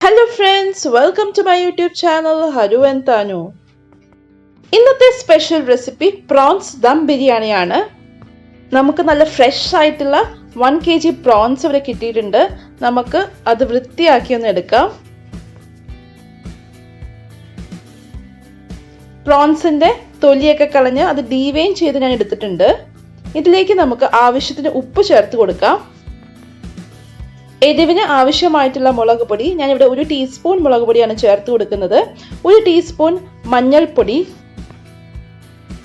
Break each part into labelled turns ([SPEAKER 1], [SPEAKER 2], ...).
[SPEAKER 1] Hello friends, welcome to my YouTube channel Haru and Tanu. ഇന്നത്തെ special recipe prawns dum biryani ആണ്. നമുക്ക് നല്ല fresh ആയിട്ടുള്ള 1 kg പ്രോൺസ് ഇവിടെ കിട്ടിയിട്ടുണ്ട്. നമുക്ക് അത് വൃത്തിയാക്കി ഒന്ന് എടുക്കാം. പ്രോൺസിന്റെ തൊലിയൊക്കെ കളഞ്ഞ് അത് ഡീവെയിൻ ചെയ്ത് ഞാൻ എടുത്തിട്ടുണ്ട്. ഇതിലേക്ക് നമുക്ക് ആവശ്യത്തിന് ഉപ്പ് ചേർത്ത് കൊടുക്കാം. എരിവിന് ആവശ്യമായിട്ടുള്ള മുളക് പൊടി ഞാൻ ഇവിടെ 1 ടീസ്പൂൺ മുളക് പൊടിയാണ് ചേർത്ത് കൊടുക്കുന്നത്. 1 ടീസ്പൂൺ മഞ്ഞൾപ്പൊടി,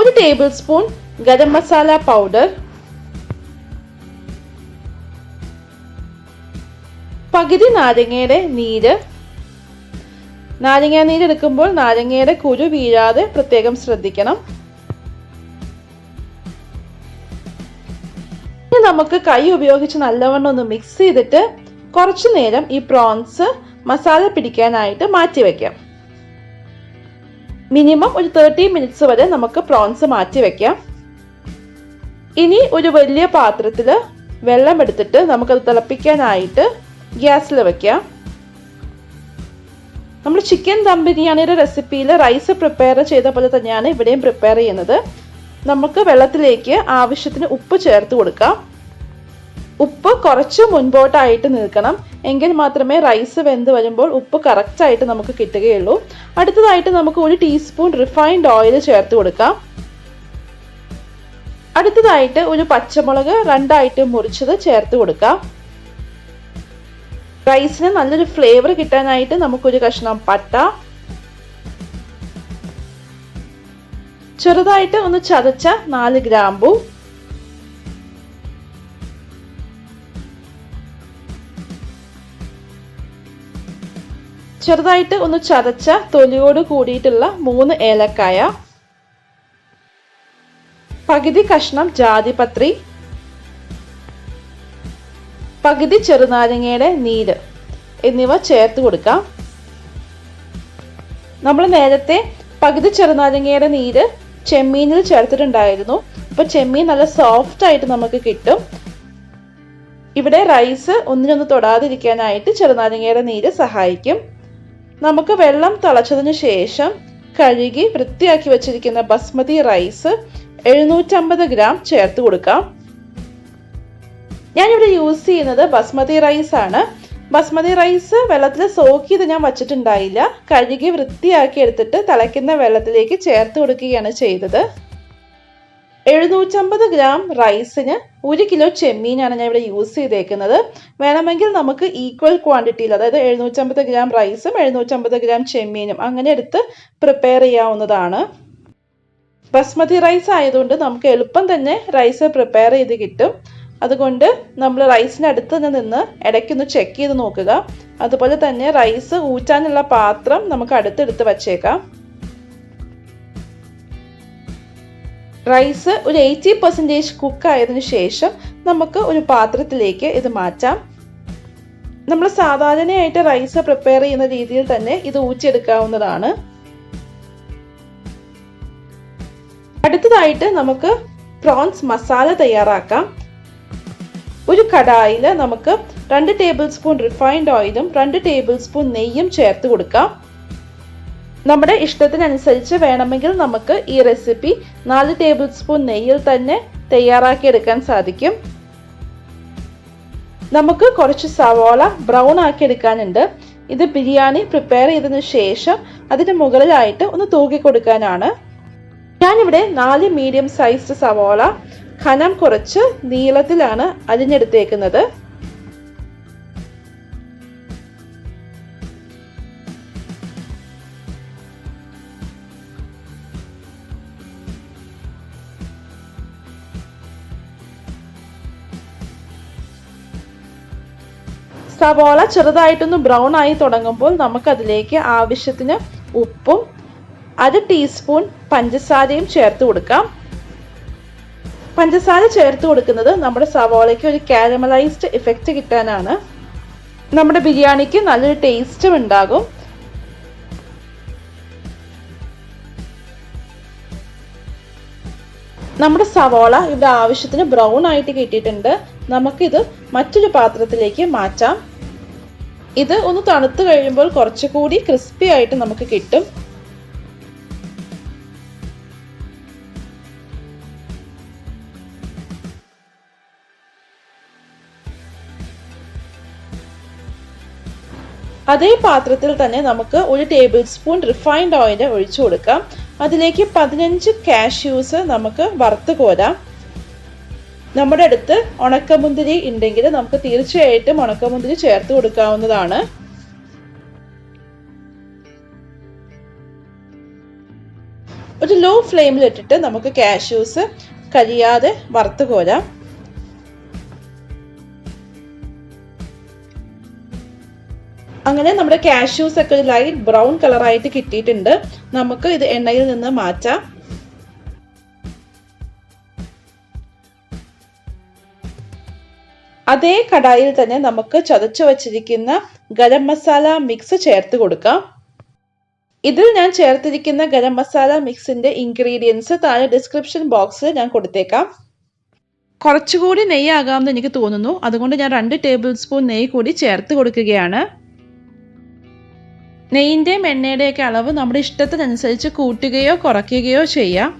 [SPEAKER 1] 1 table spoon garam masala powder, പകുതി നാരങ്ങയുടെ നീര്. നാരങ്ങ നീര് എടുക്കുമ്പോൾ നാരങ്ങയുടെ കുരു വീഴാതെ പ്രത്യേകം ശ്രദ്ധിക്കണം. നമുക്ക് കൈ ഉപയോഗിച്ച് നല്ലവണ്ണം ഒന്ന് മിക്സ് ചെയ്തിട്ട് കുറച്ചു നേരം ഈ പ്രോൺസ് മസാല പിടിക്കാനായിട്ട് മാറ്റി വെക്കാം. മിനിമം ഒരു 30 മിനിറ്റ്സ് വരെ നമുക്ക് പ്രോൺസ് മാറ്റി വെക്കാം. ഇനി ഒരു വലിയ പാത്രത്തിൽ വെള്ളം എടുത്തിട്ട് നമുക്കത് തിളപ്പിക്കാനായിട്ട് ഗ്യാസിൽ വെക്കാം. നമ്മൾ ചിക്കൻ ദം ബിരിയാണിയുടെ റെസിപ്പിയിൽ റൈസ് പ്രിപ്പയർ ചെയ്ത പോലെ തന്നെയാണ് ഇവിടെയും പ്രിപ്പയർ ചെയ്യുന്നത്. നമുക്ക് വെള്ളത്തിലേക്ക് ആവശ്യത്തിന് ഉപ്പ് ചേർത്ത് കൊടുക്കാം. ഉപ്പ് കുറച്ച് മുൻപോട്ടായിട്ട് നിൽക്കണം, എങ്കിൽ മാത്രമേ റൈസ് വെന്ത് വരുമ്പോൾ ഉപ്പ് കറക്റ്റായിട്ട് നമുക്ക് കിട്ടുകയുള്ളൂ. അടുത്തതായിട്ട് നമുക്ക് 1 ടീസ്പൂൺ റിഫൈൻഡ് ഓയിൽ ചേർത്ത് കൊടുക്കാം. അടുത്തതായിട്ട് ഒരു പച്ചമുളക് 2 ആയിട്ട് മുറിച്ചത് ചേർത്ത് കൊടുക്കാം. റൈസിന് നല്ലൊരു ഫ്ലേവർ കിട്ടാനായിട്ട് നമുക്കൊരു കഷ്ണം പട്ട, ചെറുതായിട്ട് ഒന്ന് ചതച്ച 4 ഗ്രാമ്പു, ചെറുതായിട്ട് ഒന്ന് ചതച്ച തൊലിയോട് കൂടിയിട്ടുള്ള 3 ഏലക്കായ, പകുതി കഷ്ണം ജാതിപത്രി, പകുതി ചെറുനാരങ്ങയുടെ നീര് എന്നിവ ചേർത്ത് കൊടുക്കാം. നമ്മൾ നേരത്തെ പകുതി ചെറുനാരങ്ങയുടെ നീര് ചെമ്മീനിൽ ചേർത്തിട്ടുണ്ടായിരുന്നു. അപ്പോൾ ചെമ്മീൻ നല്ല സോഫ്റ്റ് ആയിട്ട് നമുക്ക് കിട്ടും. ഇവിടെ റൈസ് ഒന്നിനൊന്ന് തൊടാതിരിക്കാനായിട്ട് ചെറുനാരങ്ങയുടെ നീര് സഹായിക്കും. നമുക്ക് വെള്ളം തിളച്ചതിന് ശേഷം കഴുകി വൃത്തിയാക്കി വെച്ചിരിക്കുന്ന ബസ്മതി റൈസ് 750 ഗ്രാം ചേർത്ത് കൊടുക്കാം. ഞാനിവിടെ യൂസ് ചെയ്യുന്നത് ബസ്മതി റൈസ് ആണ്. ബസ്മതി റൈസ് വെള്ളത്തിൽ സോക്ക് ചെയ്ത് ഞാൻ വച്ചിട്ടുണ്ടായില്ല. കഴുകി വൃത്തിയാക്കി എടുത്തിട്ട് തിളയ്ക്കുന്ന വെള്ളത്തിലേക്ക് ചേർത്ത് കൊടുക്കുകയാണ് ചെയ്തത്. 750 ഗ്രാം റൈസിന് 1 കിലോ ചെമ്മീനാണ് ഞാൻ ഇവിടെ യൂസ് ചെയ്തേക്കുന്നത്. വേണമെങ്കിൽ നമുക്ക് ഈക്വൽ ക്വാണ്ടിറ്റിയിൽ, അതായത് 750 ഗ്രാം റൈസും 750 ഗ്രാം ചെമ്മീനും അങ്ങനെ എടുത്ത് പ്രിപ്പയർ ചെയ്യാവുന്നതാണ്. ബസ്മതി റൈസ് ആയതുകൊണ്ട് നമുക്ക് എളുപ്പം തന്നെ റൈസ് പ്രിപ്പയർ ചെയ്ത് കിട്ടും. അതുകൊണ്ട് നമ്മൾ റൈസിന് അടുത്ത് നിന്ന് ഇടയ്ക്കൊന്ന് ചെക്ക് ചെയ്ത് നോക്കുക. അതുപോലെ തന്നെ റൈസ് ഊറ്റാനുള്ള പാത്രം നമുക്ക് അടുത്തെടുത്ത് വച്ചേക്കാം. റൈസ് ഒരു 80% കുക്ക് ആയതിനു ശേഷം നമുക്ക് ഒരു പാത്രത്തിലേക്ക് ഇത് മാറ്റാം. നമ്മൾ സാധാരണയായിട്ട് റൈസ് പ്രിപ്പയർ ചെയ്യുന്ന രീതിയിൽ തന്നെ ഇത് ഊറ്റിയെടുക്കാവുന്നതാണ്. അടുത്തതായിട്ട് നമുക്ക് പ്രോൺസ് മസാല തയ്യാറാക്കാം. ഒരു കടായിൽ നമുക്ക് 2 ടേബിൾ സ്പൂൺ റിഫൈൻഡ് ഓയിലും 2 ടേബിൾ സ്പൂൺ നെയ്യും ചേർത്ത് കൊടുക്കാം. നമ്മുടെ ഇഷ്ടത്തിനനുസരിച്ച് വേണമെങ്കിൽ നമുക്ക് ഈ റെസിപ്പി 4 ടേബിൾ സ്പൂൺ നെയ്യിൽ തന്നെ തയ്യാറാക്കി എടുക്കാൻ സാധിക്കും. നമുക്ക് കുറച്ച് സവാള ബ്രൗൺ ആക്കി എടുക്കാനുണ്ട്. ഇത് ബിരിയാണി പ്രിപ്പയർ ചെയ്തതിനു ശേഷം അതിന് മുകളിലായിട്ട് ഒന്ന് തൂക്കി കൊടുക്കാനാണ്. ഞാനിവിടെ 4 മീഡിയം സൈസ്ഡ് സവാള കനം കുറച്ച് നീളത്തിലാണ് അരിഞ്ഞെടുത്തേക്കുന്നത്. സവാള ചെറുതായിട്ടൊന്ന് ബ്രൗൺ ആയി തുടങ്ങുമ്പോൾ നമുക്ക് അതിലേക്ക് ആവശ്യത്തിന് ഉപ്പും 1 ടീസ്പൂൺ പഞ്ചസാരയും ചേർത്ത് കൊടുക്കാം. പഞ്ചസാര ചേർത്ത് കൊടുക്കുന്നത് നമ്മുടെ സവാളയ്ക്ക് ഒരു കാരമലൈസ്ഡ് ഇഫക്റ്റ് കിട്ടാനാണ്. നമ്മുടെ ബിരിയാണിക്ക് നല്ലൊരു ടേസ്റ്റും ഉണ്ടാകും. നമ്മുടെ സവാള ഇവിടെ ആവശ്യത്തിന് ബ്രൗൺ ആയിട്ട് കിട്ടിയിട്ടുണ്ട്. നമുക്കിത് മറ്റൊരു പാത്രത്തിലേക്ക് മാറ്റാം. ഇത് ഒന്ന് തണുത്ത് കഴിയുമ്പോൾ കുറച്ചുകൂടി ക്രിസ്പി ആയിട്ട് നമുക്ക് കിട്ടും. അതേ പാത്രത്തിൽ തന്നെ നമുക്ക് 1 ടേബിൾ സ്പൂൺ റിഫൈൻഡ് ഓയിൽ ഒഴിച്ചു കൊടുക്കാം. അതിലേക്ക് 15 കാഷ്യൂസ് നമുക്ക് വറുത്ത് കോരാം. നമ്മുടെ അടുത്ത് ഉണക്കമുന്തിരി ഉണ്ടെങ്കിൽ നമുക്ക് തീർച്ചയായിട്ടും ഉണക്കമുന്തിരി ചേർത്ത് കൊടുക്കാവുന്നതാണ്. ഒരു ലോ ഫ്ലെയിമിൽ ഇട്ടിട്ട് നമുക്ക് കാഷ്യൂസ് കരിയാതെ വറുത്ത് കോരാം. അങ്ങനെ നമ്മുടെ കാഷ്യൂസ് ഒക്കെ ഒരു ലൈറ്റ് ബ്രൗൺ കളറായിട്ട് കിട്ടിയിട്ടുണ്ട്. നമുക്ക് ഇത് എണ്ണയിൽ നിന്ന് മാറ്റാം. അതേ കടായിൽ തന്നെ നമുക്ക് ചതച്ചു വച്ചിരിക്കുന്ന ഗരം മസാല മിക്സ് ചേർത്ത് കൊടുക്കാം. ഇതിൽ ഞാൻ ചേർത്തിരിക്കുന്ന ഗരം മസാല മിക്സിന്റെ ഇൻഗ്രീഡിയൻസ് താഴെ ഡിസ്ക്രിപ്ഷൻ ബോക്സിൽ ഞാൻ കൊടുത്തേക്കാം. കുറച്ചുകൂടി നെയ്യ് ആകാമെന്ന് എനിക്ക് തോന്നുന്നു. അതുകൊണ്ട് ഞാൻ 2 ടേബിൾ സ്പൂൺ നെയ്യ് കൂടി ചേർത്ത് കൊടുക്കുകയാണ്. നെയ്യിന്റെയും എണ്ണയുടെയൊക്കെ അളവ് നമ്മുടെ ഇഷ്ടത്തിനനുസരിച്ച് കൂട്ടുകയോ കുറയ്ക്കുകയോ ചെയ്യാം.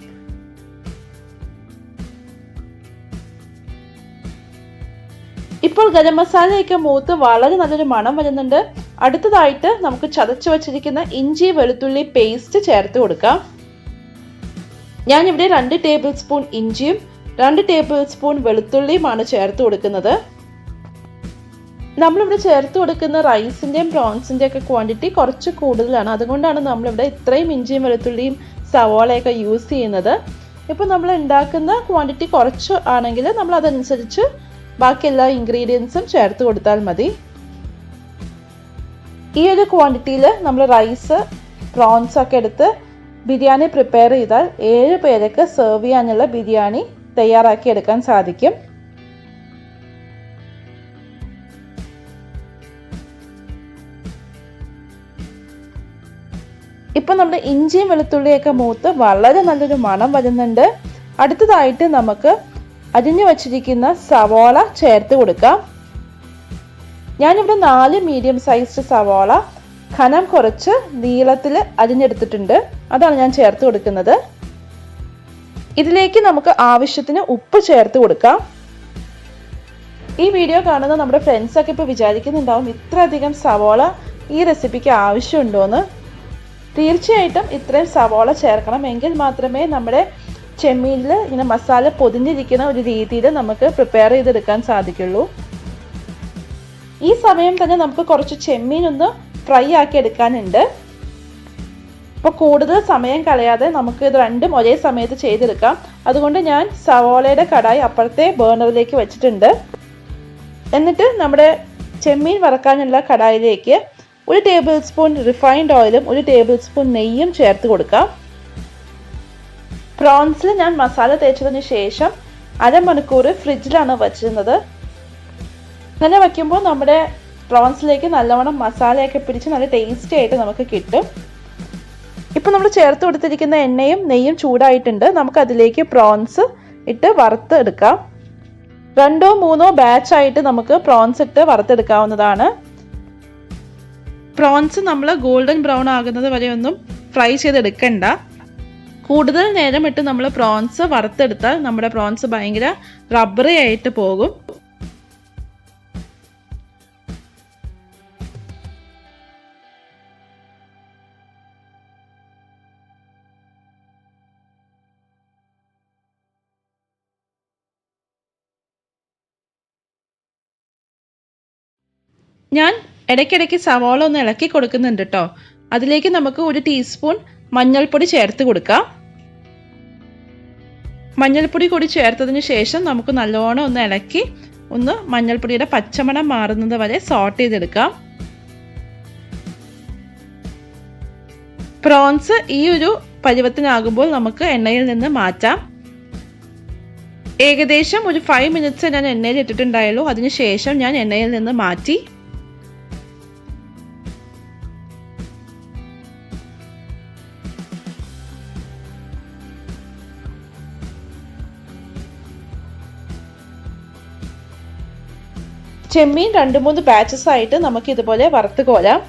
[SPEAKER 1] ഇപ്പോൾ ഗരം മസാലയൊക്കെ മൂത്ത് വളരെ നല്ലൊരു മണം വരുന്നുണ്ട്. അടുത്തതായിട്ട് നമുക്ക് ചതച്ചു വച്ചിരിക്കുന്ന ഇഞ്ചി വെളുത്തുള്ളി പേസ്റ്റ് ചേർത്ത് കൊടുക്കാം. ഞാനിവിടെ 2 ടേബിൾ സ്പൂൺ ഇഞ്ചിയും 2 ടേബിൾ സ്പൂൺ വെളുത്തുള്ളിയുമാണ് ചേർത്ത് കൊടുക്കുന്നത്. നമ്മളിവിടെ ചേർത്ത് കൊടുക്കുന്ന റൈസിന്റെയും പ്രോൺസിന്റെയും ഒക്കെ ക്വാണ്ടിറ്റി കുറച്ച് കൂടുതലാണ്. അതുകൊണ്ടാണ് നമ്മളിവിടെ ഇത്രയും ഇഞ്ചിയും വെളുത്തുള്ളിയും സവോളയൊക്കെ യൂസ് ചെയ്യുന്നത്. ഇപ്പോൾ നമ്മൾ ഉണ്ടാക്കുന്ന ക്വാണ്ടിറ്റി കുറച്ച് ആണെങ്കിൽ നമ്മൾ അതനുസരിച്ച് ബാക്കി എല്ലാ ഇൻഗ്രീഡിയൻസും ചേർത്ത് കൊടുത്താൽ മതി. ഈ ഒരു ക്വാണ്ടിറ്റിയിൽ നമ്മൾ റൈസ് പ്രോൺസ് ഒക്കെ എടുത്ത് ബിരിയാണി പ്രിപ്പയർ ചെയ്താൽ 7 പേർക്ക് സെർവ് ചെയ്യാനുള്ള ബിരിയാണി തയ്യാറാക്കി എടുക്കാൻ സാധിക്കും. ഇപ്പം നമ്മുടെ ഇഞ്ചിയും വെളുത്തുള്ളിയൊക്കെ മൂത്ത് വളരെ നല്ലൊരു മണം വരുന്നുണ്ട്. അടുത്തതായിട്ട് നമുക്ക് അരിഞ്ഞു വച്ചിരിക്കുന്ന സവാള ചേർത്ത് കൊടുക്കാം. ഞാനിവിടെ 4 മീഡിയം സൈസ്ഡ് സവാള കനം കുറച്ച് നീളത്തിൽ അരിഞ്ഞെടുത്തിട്ടുണ്ട്. അതാണ് ഞാൻ ചേർത്ത് കൊടുക്കുന്നത്. ഇതിലേക്ക് നമുക്ക് ആവശ്യത്തിന് ഉപ്പ് ചേർത്ത് കൊടുക്കാം. ഈ വീഡിയോ കാണുന്ന നമ്മുടെ ഫ്രണ്ട്സൊക്കെ ഇപ്പോൾ വിചാരിക്കുന്നുണ്ടാവും ഇത്രയധികം സവാള ഈ റെസിപ്പിക്ക് ആവശ്യമുണ്ടോയെന്ന്. തീർച്ചയായിട്ടും ഇത്രയും സവാള ചേർക്കണം. എങ്കിൽ മാത്രമേ നമ്മുടെ ചെമ്മീനിൽ ഇങ്ങനെ മസാല പൊതിഞ്ഞിരിക്കുന്ന ഒരു രീതിയിൽ നമുക്ക് പ്രിപ്പയർ ചെയ്തെടുക്കാൻ സാധിക്കുള്ളൂ. ഈ സമയം തന്നെ നമുക്ക് കുറച്ച് ചെമ്മീൻ ഒന്ന് ഫ്രൈ ആക്കി എടുക്കാനുണ്ട്. അപ്പോൾ കൂടുതൽ സമയം കളയാതെ നമുക്ക് ഇത് രണ്ടും ഒരേ സമയത്ത് ചെയ്തെടുക്കാം. അതുകൊണ്ട് ഞാൻ സവാളയുടെ കടായി അപ്പുറത്തെ ബേർണറിലേക്ക് വെച്ചിട്ടുണ്ട്. എന്നിട്ട് നമ്മുടെ ചെമ്മീൻ വറക്കാനുള്ള കടായിലേക്ക് 1 ടേബിൾ സ്പൂൺ റിഫൈൻഡ് ഓയിലും 1 ടേബിൾ സ്പൂൺ നെയ്യും ചേർത്ത് കൊടുക്കാം. പ്രോൺസിൽ ഞാൻ മസാല തേച്ചതിന് ശേഷം 1/2 മണിക്കൂർ ഫ്രിഡ്ജിലാണ് വച്ചിരുന്നത്. അങ്ങനെ വയ്ക്കുമ്പോൾ നമ്മുടെ പ്രോൺസിലേക്ക് നല്ലവണ്ണം മസാലയൊക്കെ പിടിച്ച് നല്ല ടേസ്റ്റി ആയിട്ട് നമുക്ക് കിട്ടും. ഇപ്പോൾ നമ്മൾ ചേർത്ത് കൊടുത്തിരിക്കുന്ന എണ്ണയും നെയ്യും ചൂടായിട്ടുണ്ട്. നമുക്ക് അതിലേക്ക് പ്രോൺസ് ഇട്ട് വറുത്ത് എടുക്കാം. 2 or 3 ബാച്ചായിട്ട് നമുക്ക് പ്രോൺസ് ഇട്ട് വറുത്തെടുക്കാവുന്നതാണ്. പ്രോൺസ് നമ്മൾ ഗോൾഡൻ ബ്രൗൺ ആകുന്നത് വരെ ഒന്നും ഫ്രൈ ചെയ്തെടുക്കണ്ട. കൂടുതൽ നേരം ഇട്ട് നമ്മൾ പ്രോൺസ് വറുത്തെടുത്താൽ നമ്മുടെ പ്രോൺസ് ഭയങ്കര റബ്ബറി ആയിട്ട് പോകും. ഞാൻ ഇടയ്ക്കിടയ്ക്ക് സവാള ഒന്ന് ഇളക്കി കൊടുക്കുന്നുണ്ട് കേട്ടോ. അതിലേക്ക് നമുക്ക് 1 ടീസ്പൂൺ മഞ്ഞൾപ്പൊടി ചേർത്ത് കൊടുക്കാം. മഞ്ഞൾപ്പൊടി കൂടി ചേർത്തതിന് ശേഷം നമുക്ക് നല്ലോണം ഒന്ന് ഇളക്കി മഞ്ഞൾപ്പൊടിയുടെ പച്ചമണം മാറുന്നത് വരെ സോട്ട് ചെയ്തെടുക്കാം. പ്രോൺസ് ഈ ഒരു പരുവത്തിനാകുമ്പോൾ നമുക്ക് എണ്ണയിൽ നിന്ന് മാറ്റാം. ഏകദേശം ഒരു 5 മിനിറ്റ്സ് ഞാൻ എണ്ണയിൽ ഇട്ടിട്ടുണ്ടായുള്ളൂ. അതിനുശേഷം ഞാൻ എണ്ണയിൽ നിന്ന് മാറ്റി. ചെമ്മീൻ 2-3 ബാച്ചസ് ആയിട്ട് നമുക്ക് ഇതുപോലെ വറുത്ത് കോരാം.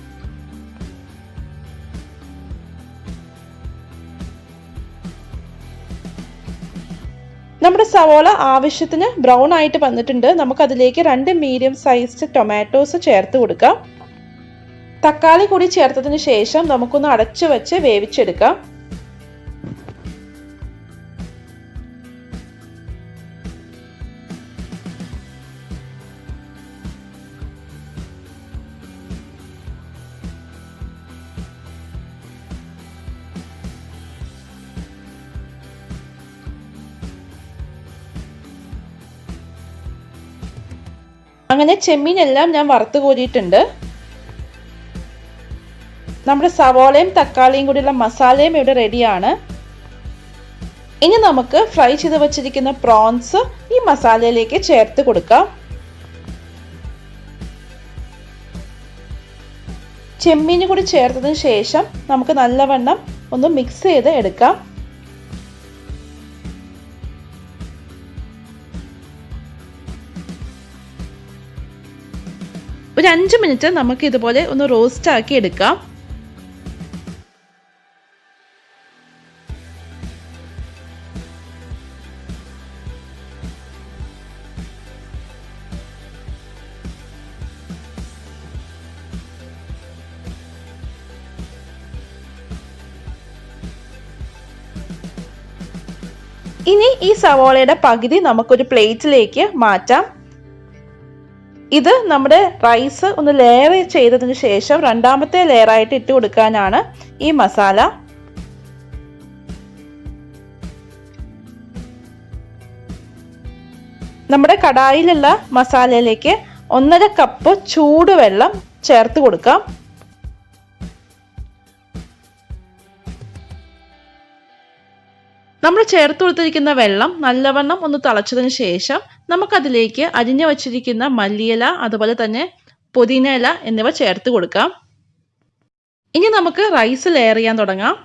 [SPEAKER 1] നമ്മുടെ സവോള ആവശ്യത്തിന് ബ്രൗൺ ആയിട്ട് വന്നിട്ടുണ്ട്. നമുക്ക് അതിലേക്ക് 2 മീഡിയം സൈസ്ഡ് ടൊമാറ്റോസ് ചേർത്ത് കൊടുക്കാം. തക്കാളി കൂടി ചേർത്തതിന് ശേഷം നമുക്കൊന്ന് അടച്ചു വെച്ച് വേവിച്ചെടുക്കാം. അങ്ങനെ ചെമ്മീൻ എല്ലാം ഞാൻ വറുത്ത് കോരിയിട്ടുണ്ട്. നമ്മുടെ സവോളയും തക്കാളിയും കൂടിയുള്ള മസാലയും ഇവിടെ റെഡിയാണ്. ഇനി നമുക്ക് ഫ്രൈ ചെയ്ത് വെച്ചിരിക്കുന്ന പ്രോൺസ് ഈ മസാലയിലേക്ക് ചേർത്ത് കൊടുക്കാം. ചെമ്മീൻ കൂടി ചേർത്തതിന് ശേഷം നമുക്ക് നല്ലവണ്ണം ഒന്ന് മിക്സ് ചെയ്ത് എടുക്കാം. ഒരു 5 മിനിറ്റ് നമുക്ക് ഇതുപോലെ ഒന്ന് റോസ്റ്റ് ആക്കി എടുക്കാം. ഇനി ഈ സവോളയുടെ പകുതി നമുക്കൊരു പ്ലേറ്റിലേക്ക് മാറ്റാം. ഇത് നമ്മുടെ റൈസ് ഒന്ന് ലെയർ ചെയ്തതിന് ശേഷം രണ്ടാമത്തെ ലെയർ ആയിട്ട് ഇട്ട് കൊടുക്കാനാണ് ഈ മസാല. നമ്മുടെ കടായിലുള്ള മസാലയിലേക്ക് 1.5 കപ്പ് ചൂടുവെള്ളം ചേർത്ത് കൊടുക്കാം. നമ്മൾ ചേർത്ത് കൊടുത്തിരിക്കുന്ന വെള്ളം നല്ലവണ്ണം ഒന്ന് തിളച്ചതിന് ശേഷം നമുക്കതിലേക്ക് അരിഞ്ഞു വച്ചിരിക്കുന്ന മല്ലിയില, അതുപോലെ തന്നെ പുതിന ഇല എന്നിവ ചേർത്ത് കൊടുക്കാം. ഇനി നമുക്ക് റൈസ് ലെയർ ചെയ്യാൻ തുടങ്ങാം.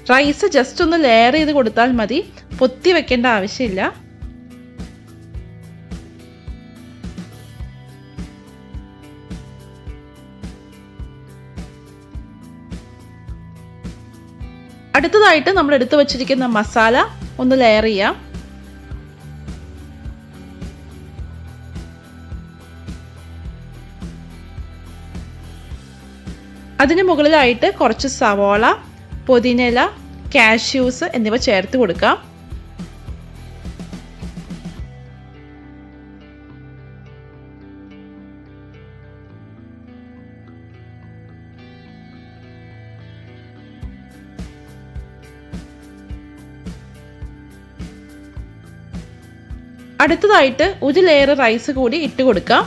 [SPEAKER 1] റൈസ് ജസ്റ്റ് ഒന്ന് ലെയർ ചെയ്ത് കൊടുത്താൽ മതി, പൊത്തി വെക്കേണ്ട ആവശ്യമില്ല. അടുത്തതായിട്ട് നമ്മൾ എടുത്തു വച്ചിരിക്കുന്ന മസാല ഒന്ന് ലെയർ ചെയ്യാം. അതിന് മുകളിലായിട്ട് കുറച്ച് സവോള, പുതിനയില, കാഷ്യൂസ് എന്നിവ ചേർത്ത് കൊടുക്കാം. അടുത്തതായിട്ട് ഒരു ലെയർ റൈസ് കൂടി ഇട്ട് കൊടുക്കാം.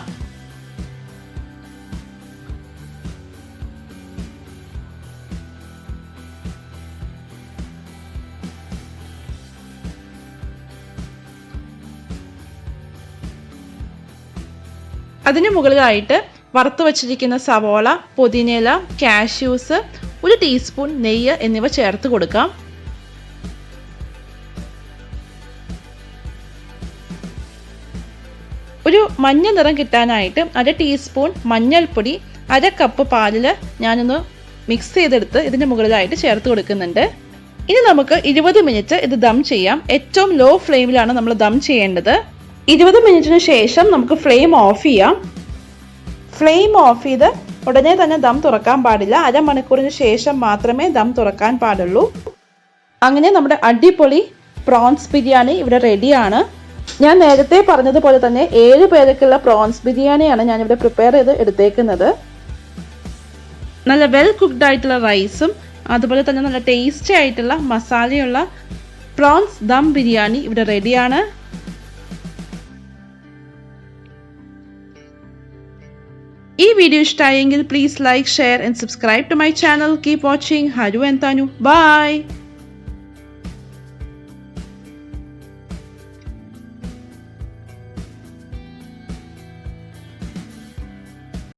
[SPEAKER 1] അതിന് മുകളിലായിട്ട് വറുത്ത് വച്ചിരിക്കുന്ന സവോള, പുതിനയില, കാഷ്യൂസ്, 1 ടീസ്പൂൺ നെയ്യ് എന്നിവ ചേർത്ത് കൊടുക്കാം. ഒരു മഞ്ഞ നിറം കിട്ടാനായിട്ട് 1/2 ടീസ്പൂൺ മഞ്ഞൾപ്പൊടി 1/2 കപ്പ് പാലിൽ ഞാനൊന്ന് മിക്സ് ചെയ്തെടുത്ത് ഇതിൻ്റെ മുകളിലായിട്ട് ചേർത്ത് കൊടുക്കുന്നുണ്ട്. ഇനി നമുക്ക് 20 മിനിറ്റ് ഇത് ദം ചെയ്യാം. ഏറ്റവും ലോ ഫ്ലെയിമിലാണ് നമ്മൾ ദം ചെയ്യേണ്ടത്. 20 മിനിറ്റിന് ശേഷം നമുക്ക് ഫ്ലെയിം ഓഫ് ചെയ്യാം. ഫ്ലെയിം ഓഫ് ചെയ്ത് ഉടനെ തന്നെ ദം തുറക്കാൻ പാടില്ല. അരമണിക്കൂറിന് ശേഷം മാത്രമേ ദം തുറക്കാൻ പാടുള്ളൂ. അങ്ങനെ നമ്മുടെ അടിപൊളി പ്രോൺസ് ബിരിയാണി ഇവിടെ റെഡിയാണ്. ഞാൻ നേരത്തെ പറഞ്ഞതുപോലെ തന്നെ 7 പേർക്കുള്ള പ്രോൺസ് ബിരിയാണിയാണ് ഞാനിവിടെ പ്രിപ്പയർ ചെയ്ത് എടുത്തേക്കുന്നത്. നല്ല വെൽ കുക്ക്ഡ് ആയിട്ടുള്ള റൈസും അതുപോലെ തന്നെ നല്ല ടേസ്റ്റി ആയിട്ടുള്ള മസാലയുള്ള പ്രോൺസ് ദം ബിരിയാണി ഇവിടെ റെഡിയാണ്. ഈ വീഡിയോ ഇഷ്ടമായെങ്കിൽ please like, share and subscribe to my channel. Keep watching. Haru and Thanu. By.